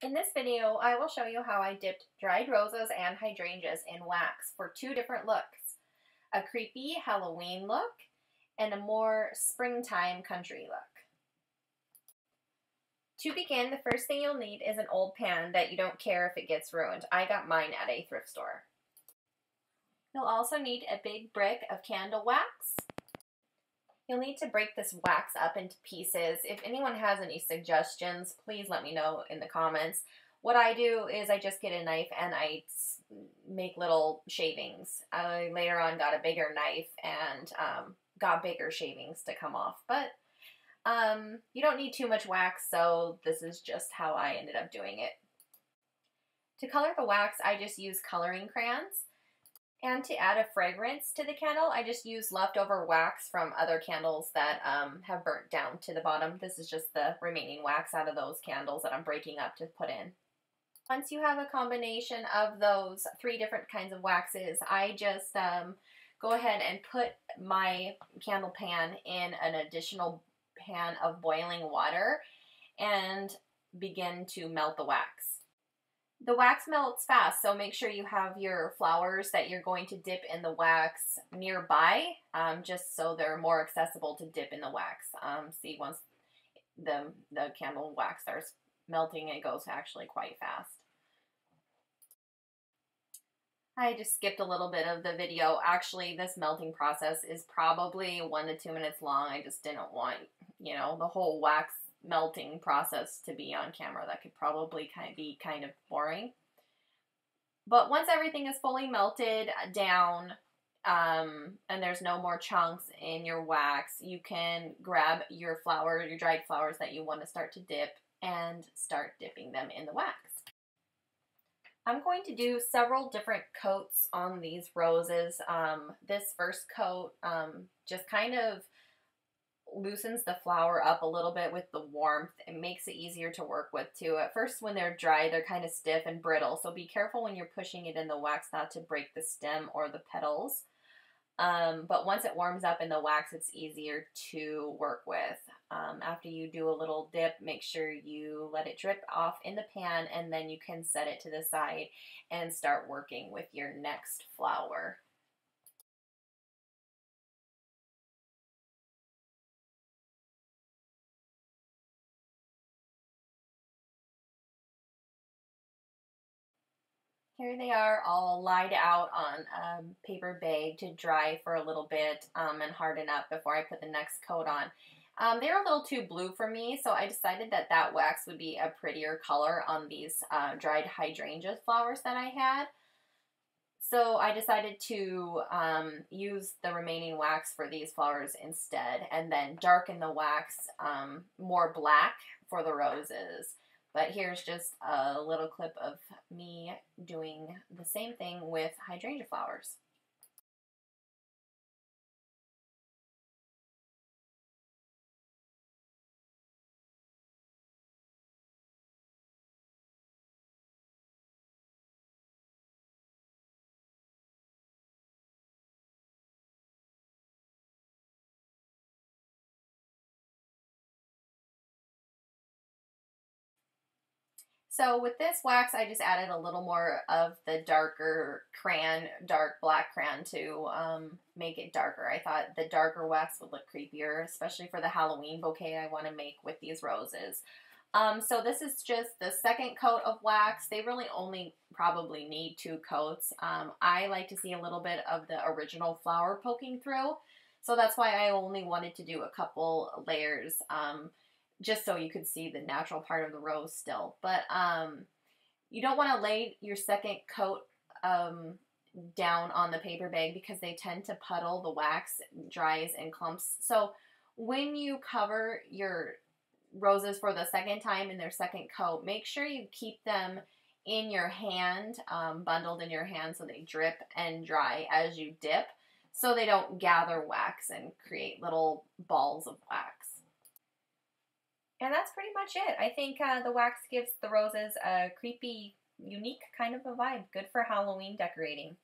In this video, I will show you how I dipped dried roses and hydrangeas in wax for two different looks, a creepy Halloween look and a more springtime country look. To begin, the first thing you'll need is an old pan that you don't care if it gets ruined. I got mine at a thrift store. You'll also need a big brick of candle wax. You'll need to break this wax up into pieces. If anyone has any suggestions, please let me know in the comments. What I do is I just get a knife and I make little shavings. I later on got a bigger knife and got bigger shavings to come off. But you don't need too much wax, so this is just how I ended up doing it. To color the wax, I just use coloring crayons. And to add a fragrance to the candle, I just use leftover wax from other candles that have burnt down to the bottom. This is just the remaining wax out of those candles that I'm breaking up to put in. Once you have a combination of those three different kinds of waxes, I just go ahead and put my candle pan in an additional pan of boiling water and begin to melt the wax. The wax melts fast, so make sure you have your flowers that you're going to dip in the wax nearby, just so they're more accessible to dip in the wax. See, once the candle wax starts melting, it goes actually quite fast. I just skipped a little bit of the video. Actually, this melting process is probably 1 to 2 minutes long. I just didn't want, the whole wax melting process to be on camera. That could probably be kind of boring. But once everything is fully melted down and there's no more chunks in your wax, you can grab your dried flowers that you want to start to dip and start dipping them in the wax. I'm going to do several different coats on these roses. This first coat just kind of loosens the flower up a little bit with the warmth. It makes it easier to work with too. At first when they're dry, they're kind of stiff and brittle, so be careful when you're pushing it in the wax not to break the stem or the petals. But once it warms up in the wax, it's easier to work with. After you do a little dip, make sure you let it drip off in the pan, and then you can set it to the side and start working with your next flower. Here they are all laid out on a paper bag to dry for a little bit and harden up before I put the next coat on. They're a little too blue for me, so I decided that wax would be a prettier color on these dried hydrangea flowers that I had. So I decided to use the remaining wax for these flowers instead, and then darken the wax more black for the roses. But here's just a little clip of me doing the same thing with hydrangea flowers. So with this wax, I just added a little more of the darker crayon, dark black crayon to make it darker. I thought the darker wax would look creepier, especially for the Halloween bouquet I want to make with these roses. So this is just the second coat of wax. They really only probably need 2 coats. I like to see a little bit of the original flower poking through. So that's why I only wanted to do a couple layers. Just so you could see the natural part of the rose still. But you don't want to lay your second coat down on the paper bag because they tend to puddle. The wax dries in clumps. So when you cover your roses for the second time in their second coat, make sure you keep them in your hand, bundled in your hand, so they drip and dry as you dip, so they don't gather wax and create little balls of wax. And that's pretty much it. I think the wax gives the roses a creepy, unique kind of a vibe. Good for Halloween decorating.